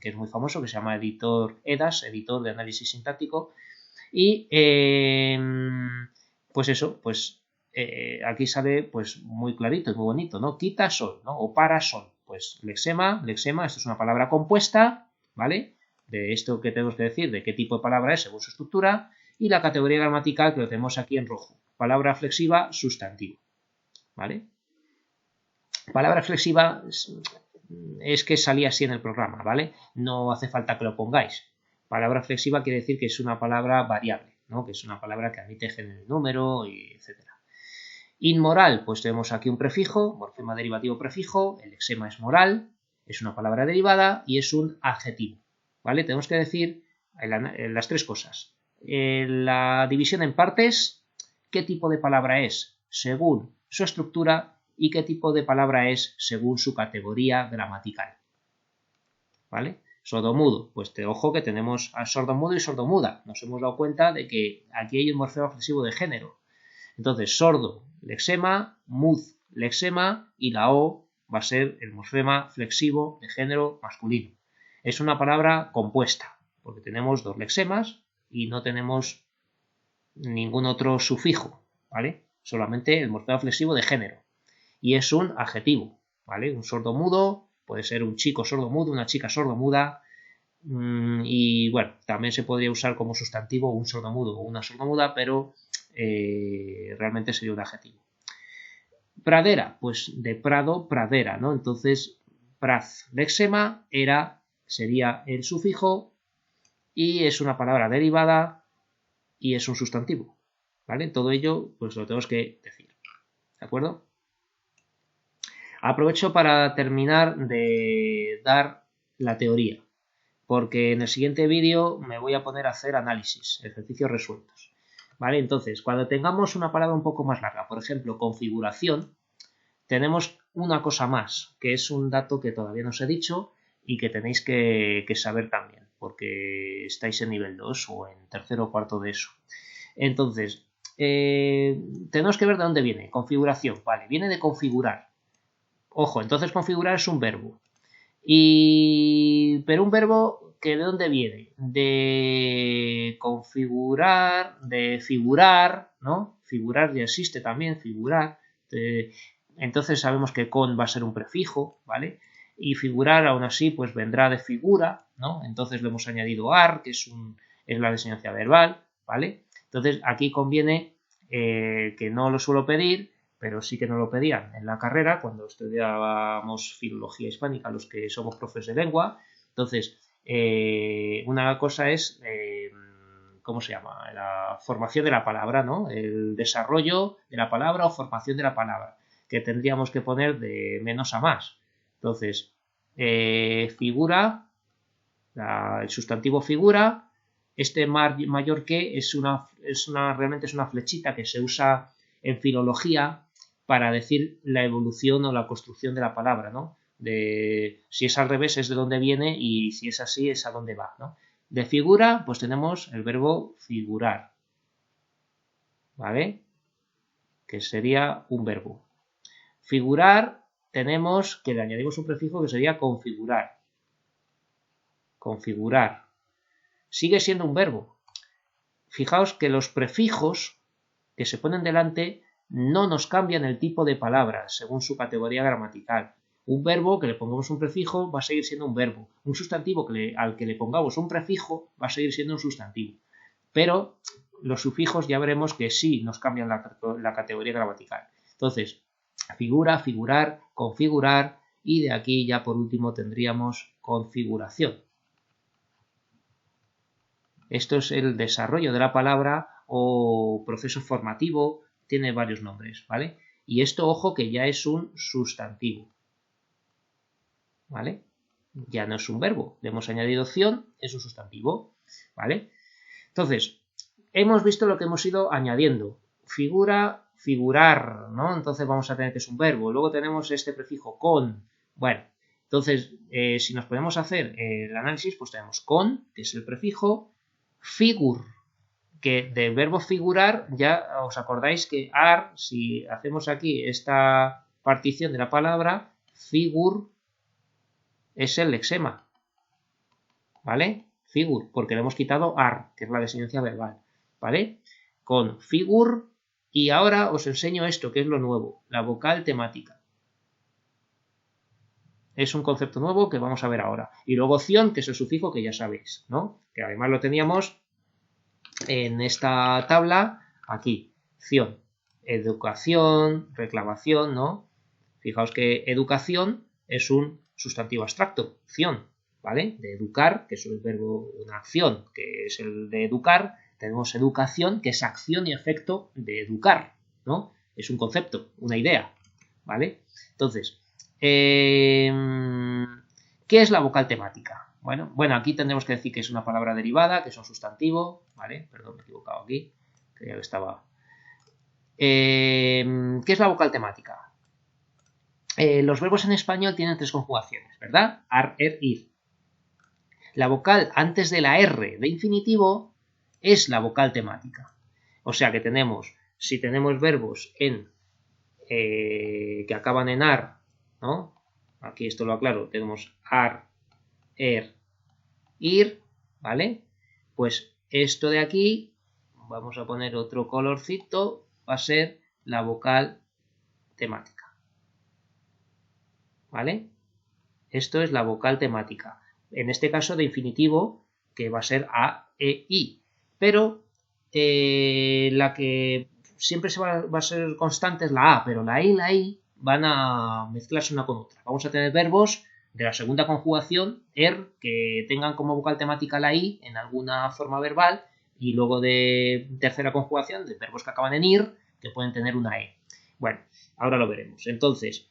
es muy famoso, que se llama editor EDAS, editor de análisis sintáctico, y pues eso, pues aquí sale pues muy clarito y muy bonito, ¿no? Quita sol, ¿no? O para sol. Pues lexema, esto es una palabra compuesta, ¿vale? De esto que tenemos que decir, de qué tipo de palabra es según su estructura, y la categoría gramatical que lo tenemos aquí en rojo. Palabra flexiva, sustantivo, ¿vale? Palabra flexiva es que salía así en el programa, ¿vale? No hace falta que lo pongáis. Palabra flexiva quiere decir que es una palabra variable, ¿no? Que es una palabra que admite género y número, y etcétera. Inmoral, pues tenemos aquí un prefijo, morfema derivativo prefijo, el lexema es moral, es una palabra derivada y es un adjetivo, ¿vale? Tenemos que decir las tres cosas. La división en partes, qué tipo de palabra es según su estructura y qué tipo de palabra es según su categoría gramatical, ¿vale? Sordomudo, pues ojo que tenemos a sordomudo y sordomuda. Nos hemos dado cuenta de que aquí hay un morfema flexivo de género. Entonces, sordo, lexema, mud, lexema, y la O va a ser el morfema flexivo de género masculino. Es una palabra compuesta, porque tenemos dos lexemas y no tenemos ningún otro sufijo, ¿vale? Solamente el morfema flexivo de género. Y es un adjetivo, ¿vale? Un sordomudo puede ser un chico sordomudo, una chica sordomuda, y bueno, también se podría usar como sustantivo un sordomudo o una sordomuda, pero realmente sería un adjetivo. Pradera, pues de prado, pradera, ¿no? Entonces, praz, lexema, sería el sufijo y es una palabra derivada y es un sustantivo, ¿vale? Todo ello, pues lo tenemos que decir, ¿de acuerdo? Aprovecho para terminar de dar la teoría, porque en el siguiente vídeo me voy a poner a hacer análisis, ejercicios resueltos. ¿Vale? Entonces, cuando tengamos una palabra un poco más larga, por ejemplo, configuración, tenemos una cosa más, que es un dato que todavía no os he dicho y que tenéis que saber también, porque estáis en nivel 2 o en tercero o cuarto de eso. Entonces, tenemos que ver de dónde viene. Configuración, vale, viene de configurar. Ojo, entonces configurar es un verbo. Pero un verbo que ¿de dónde viene? De configurar, de figurar, ¿no? Figurar ya existe también, figurar. Entonces sabemos que con va a ser un prefijo, ¿vale? Y figurar aún así pues vendrá de figura, ¿no? Entonces le hemos añadido ar, que es la designancia verbal, ¿vale? Entonces aquí conviene que no lo suelo pedir, pero sí que nos lo pedían en la carrera cuando estudiábamos filología hispánica, los que somos profes de lengua. Entonces, una cosa es, ¿cómo se llama? La formación de la palabra, ¿no? El desarrollo de la palabra o formación de la palabra, que tendríamos que poner de menos a más. Entonces, figura, el sustantivo figura, mayor que realmente es una flechita que se usa en filología para decir la evolución o la construcción de la palabra, ¿no? Si es al revés es de dónde viene y si es así es a dónde va, ¿no? De figura, pues tenemos el verbo figurar, ¿vale? Que sería un verbo. Figurar, tenemos que le añadimos un prefijo que sería configurar. Configurar. Sigue siendo un verbo. Fijaos que los prefijos que se ponen delante no nos cambian el tipo de palabra según su categoría gramatical. Un verbo que le pongamos un prefijo va a seguir siendo un verbo. Un sustantivo al que le pongamos un prefijo va a seguir siendo un sustantivo. Pero los sufijos ya veremos que sí nos cambian la categoría gramatical. Entonces, figura, figurar, configurar y de aquí ya por último tendríamos configuración. Esto es el desarrollo de la palabra o proceso formativo, tiene varios nombres, ¿vale? Y esto, ojo, que ya es un sustantivo, ¿vale? Ya no es un verbo, le hemos añadido opción, es un sustantivo, ¿vale? Entonces, hemos visto lo que hemos ido añadiendo. Figura, figurar, ¿no? Entonces vamos a tener que es un verbo. Luego tenemos este prefijo con. Bueno, entonces, si nos podemos hacer el análisis, pues tenemos con, que es el prefijo, figur, que del verbo figurar, ya os acordáis que ar, si hacemos aquí esta partición de la palabra, figur es el lexema, ¿vale? Figur, porque le hemos quitado ar, que es la designancia verbal, ¿vale? Con figur, y ahora os enseño esto, que es lo nuevo, la vocal temática. Es un concepto nuevo que vamos a ver ahora. Y luego opción, que es el sufijo que ya sabéis, ¿no? Que además lo teníamos en esta tabla, aquí, opción, educación, reclamación, ¿no? Fijaos que educación es un sustantivo abstracto, opción, ¿vale? De educar, que es el verbo, una acción, que es el de educar, tenemos educación, que es acción y efecto de educar, ¿no? Es un concepto, una idea, ¿vale? Entonces, ¿qué es la vocal temática? Bueno, aquí tendremos que decir que es una palabra derivada, que es un sustantivo, ¿vale? Perdón, me he equivocado aquí, que ya estaba. ¿Qué es la vocal temática? Los verbos en español tienen 3 conjugaciones, ¿verdad? Ar, er, ir. La vocal antes de la R de infinitivo es la vocal temática. O sea que tenemos, si tenemos verbos que acaban en ar, ¿no? Aquí esto lo aclaro, tenemos ar, er, ir, ¿vale? Pues esto de aquí, vamos a poner otro colorcito, va a ser la vocal temática, ¿vale? Esto es la vocal temática. En este caso de infinitivo, que va a ser a, e, i. Pero la que siempre va a ser constante es la a, pero la e y la i van a mezclarse una con otra. Vamos a tener verbos de la segunda conjugación, que tengan como vocal temática la i en alguna forma verbal, y luego de tercera conjugación, de verbos que acaban en ir, que pueden tener una e. Bueno, ahora lo veremos. Entonces,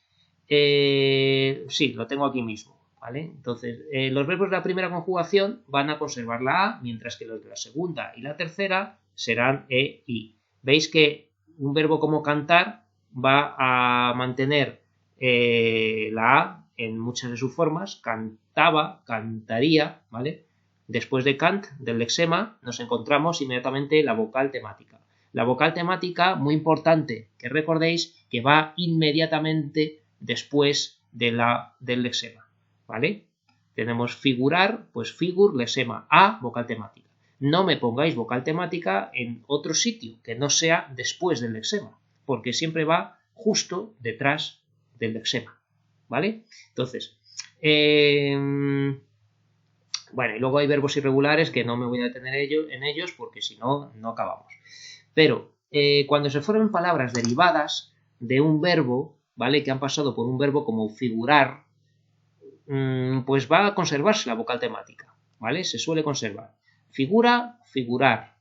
sí, lo tengo aquí mismo, ¿vale? Entonces, los verbos de la primera conjugación van a conservar la a, mientras que los de la segunda y la tercera serán e, i. Veis que un verbo como cantar va a mantener la a en muchas de sus formas, cantaba, cantaría, ¿vale? Después de cant, del lexema, nos encontramos inmediatamente la vocal temática. La vocal temática, muy importante, que recordéis que va inmediatamente después del lexema, ¿vale? Tenemos figurar, pues figur, lexema, a, vocal temática. No me pongáis vocal temática en otro sitio que no sea después del lexema, porque siempre va justo detrás del lexema, ¿vale? Entonces, bueno, y luego hay verbos irregulares que no me voy a detener en ellos porque si no, no acabamos. Pero cuando se forman palabras derivadas de un verbo, ¿vale? Que han pasado por un verbo como figurar, pues va a conservarse la vocal temática, ¿vale? Se suele conservar. Figura, figurar.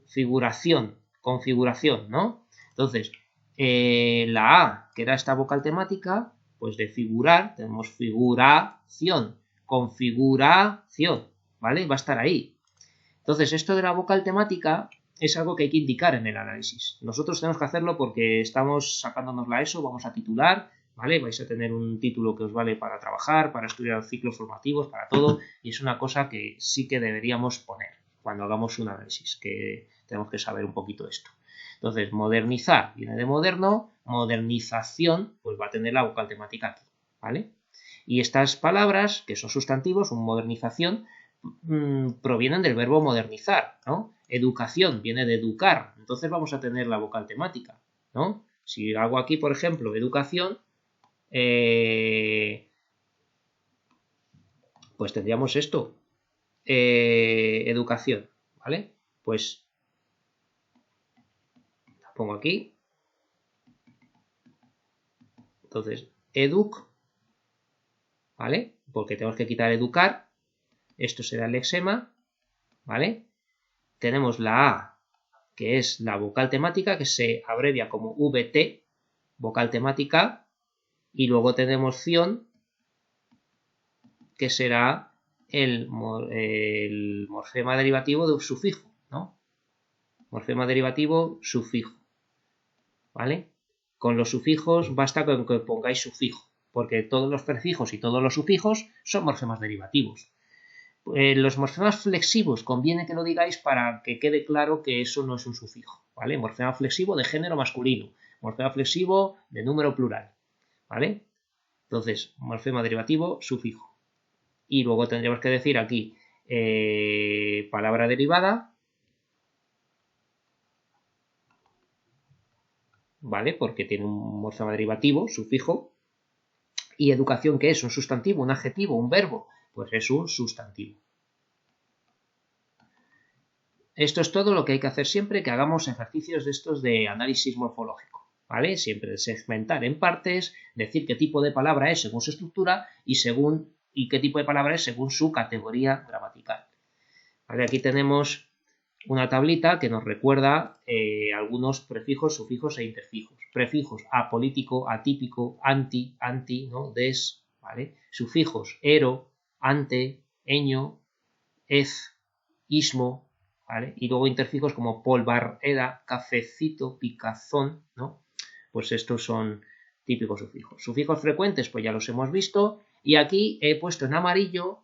Figuración, configuración, ¿no? Entonces, la A, que era esta vocal temática, pues de figurar tenemos figuración, configuración, ¿vale? Va a estar ahí. Entonces, esto de la vocal temática es algo que hay que indicar en el análisis. Nosotros tenemos que hacerlo porque estamos sacándonos la ESO, vamos a titular, ¿vale? Vais a tener un título que os vale para trabajar, para estudiar ciclos formativos, para todo, y es una cosa que sí que deberíamos poner cuando hagamos un análisis, que tenemos que saber un poquito esto. Entonces, modernizar viene de moderno, modernización, pues va a tener la vocal temática aquí, ¿vale? Y estas palabras, que son sustantivos, modernización, provienen del verbo modernizar, ¿no? Educación viene de educar, entonces vamos a tener la vocal temática, ¿no? Si hago aquí, por ejemplo, educación, pues tendríamos esto, educación, ¿vale? Pues la pongo aquí. Entonces, educ, ¿vale? Porque tenemos que quitar educar. Esto será el lexema, ¿vale? Tenemos la A, que es la vocal temática, que se abrevia como VT, vocal temática, y luego tenemos ción, que será el morfema derivativo de un sufijo, ¿no? Morfema derivativo, sufijo, ¿vale? Con los sufijos basta con que pongáis sufijo, porque todos los prefijos y todos los sufijos son morfemas derivativos. Los morfemas flexivos conviene que lo digáis para que quede claro que eso no es un sufijo, ¿vale? Morfema flexivo de género masculino, morfema flexivo de número plural, ¿vale? Entonces, morfema derivativo, sufijo. Y luego tendríamos que decir aquí palabra derivada, ¿vale? Porque tiene un morfema derivativo, sufijo. Y educación, ¿qué es? ¿Un sustantivo, un adjetivo, un verbo? Pues es un sustantivo. Esto es todo lo que hay que hacer siempre que hagamos ejercicios de estos de análisis morfológico, ¿vale? Siempre segmentar en partes, decir qué tipo de palabra es según su estructura y qué tipo de palabra es según su categoría gramatical. ¿Vale? Aquí tenemos una tablita que nos recuerda algunos prefijos, sufijos e interfijos. Prefijos apolítico, atípico, anti, ¿no? Des, ¿vale? Sufijos ero, ante, eño, ez, ismo, ¿vale? Y luego interfijos como polvareda, cafecito, picazón, ¿no? Pues estos son típicos sufijos. Sufijos frecuentes, pues ya los hemos visto. Y aquí he puesto en amarillo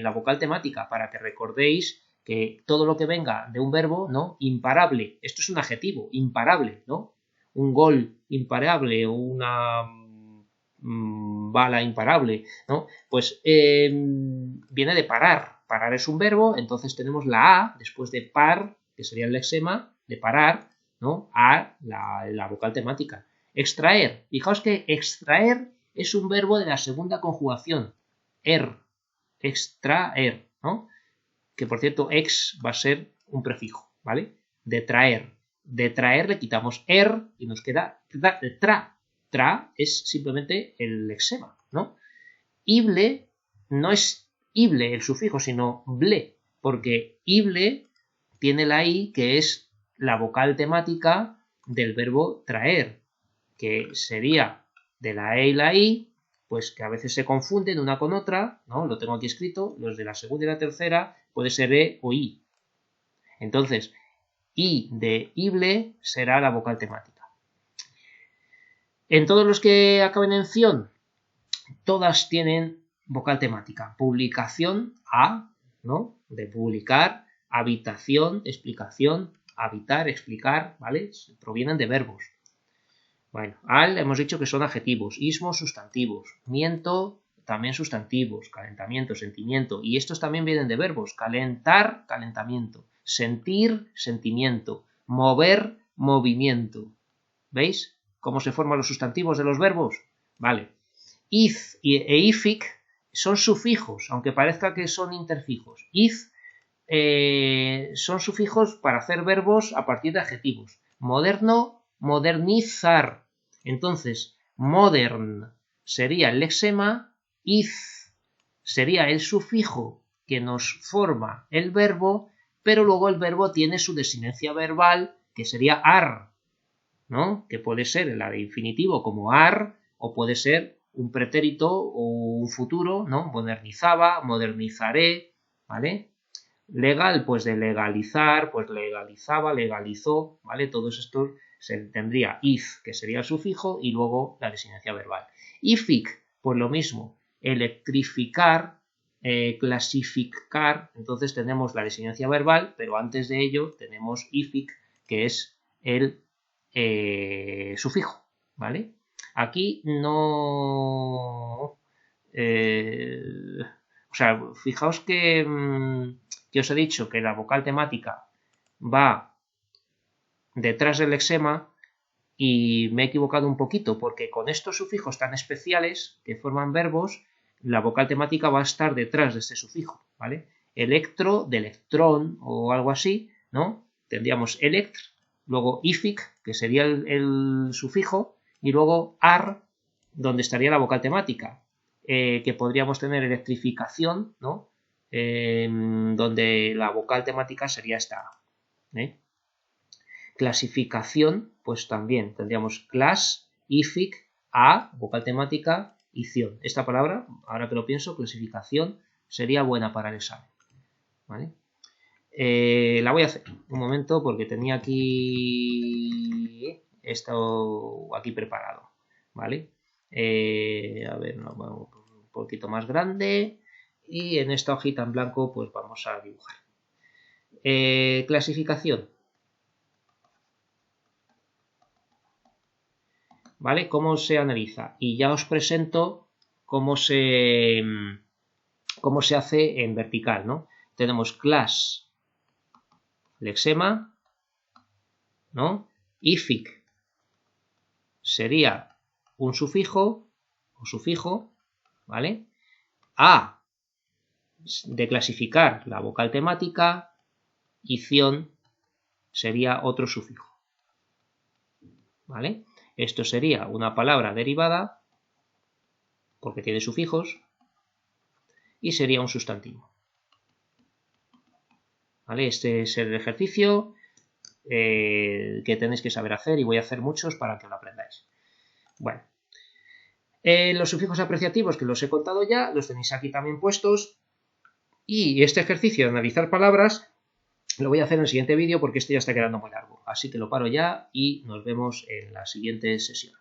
la vocal temática para que recordéis que todo lo que venga de un verbo, ¿no? Imparable. Esto es un adjetivo, imparable, ¿no? Un gol imparable o una bala imparable, ¿no? Pues viene de parar. Parar es un verbo, entonces tenemos la A después de par, que sería el lexema, de parar, ¿no? A la vocal temática. Extraer. Fijaos que extraer es un verbo de la segunda conjugación. Extraer, ¿no? Que por cierto, ex va a ser un prefijo, ¿vale? De traer. De traer le quitamos y nos queda tra. Tra es simplemente el lexema, ¿no? Ible no es ible el sufijo, sino ble, porque ible tiene la i, que es la vocal temática del verbo traer, que sería de la e y la i, pues que a veces se confunden una con otra, ¿no? Lo tengo aquí escrito, los de la segunda y la tercera puede ser e o i. Entonces, i de ible será la vocal temática. En todos los que acaben en ción, todas tienen vocal temática. Publicación, a, ¿no? De publicar, habitación, explicación, habitar, explicar, ¿vale? Provienen de verbos. Bueno, al hemos dicho que son adjetivos, ismo, sustantivos, miento, también sustantivos, calentamiento, sentimiento, y estos también vienen de verbos, calentar, calentamiento, sentir, sentimiento, mover, movimiento. ¿Veis cómo se forman los sustantivos de los verbos? Vale. Iz e ific son sufijos, aunque parezca que son interfijos. Iz son sufijos para hacer verbos a partir de adjetivos. Moderno, modernizar. Entonces, modern sería el lexema, iz sería el sufijo que nos forma el verbo, pero luego el verbo tiene su desinencia verbal, que sería ar, ¿no? Que puede ser la de infinitivo como ar, o puede ser un pretérito o un futuro, ¿no? Modernizaba, modernizaré, ¿vale? Legal, pues de legalizar, pues legalizaba, legalizó, ¿vale? Todos estos se tendría if, que sería el sufijo, y luego la designancia verbal. Ific, pues lo mismo, electrificar, clasificar, entonces tenemos la designancia verbal, pero antes de ello tenemos ific, que es el sufijo, ¿vale? Aquí no... o sea, fijaos que os he dicho que la vocal temática va detrás del lexema y me he equivocado un poquito porque con estos sufijos tan especiales que forman verbos, la vocal temática va a estar detrás de este sufijo, ¿vale? Electro, de electrón o algo así, ¿no? Tendríamos elect, luego ific, que sería el sufijo, y luego ar, donde estaría la vocal temática, que podríamos tener electrificación, ¿no? Donde la vocal temática sería esta A, ¿eh? Clasificación, pues también tendríamos class, ific, a, vocal temática, y ción. Esta palabra, ahora que lo pienso, clasificación, sería buena para el examen, ¿vale? La voy a hacer un momento porque tenía aquí esto aquí preparado, ¿vale? A ver, un poquito más grande y en esta hojita en blanco pues vamos a dibujar. Clasificación. ¿Vale? ¿Cómo se analiza? Y ya os presento cómo se hace en vertical, ¿no? Tenemos class, lexema, ¿no? Ific sería un sufijo o sufijo, ¿vale? A, de clasificar la vocal temática, y ción sería otro sufijo, ¿vale? Esto sería una palabra derivada, porque tiene sufijos, y sería un sustantivo. ¿Vale? Este es el ejercicio que tenéis que saber hacer y voy a hacer muchos para que lo aprendáis. Bueno, los sufijos apreciativos que los he contado ya, los tenéis aquí también puestos. Y este ejercicio de analizar palabras lo voy a hacer en el siguiente vídeo porque este ya está quedando muy largo. Así que lo paro ya y nos vemos en la siguiente sesión.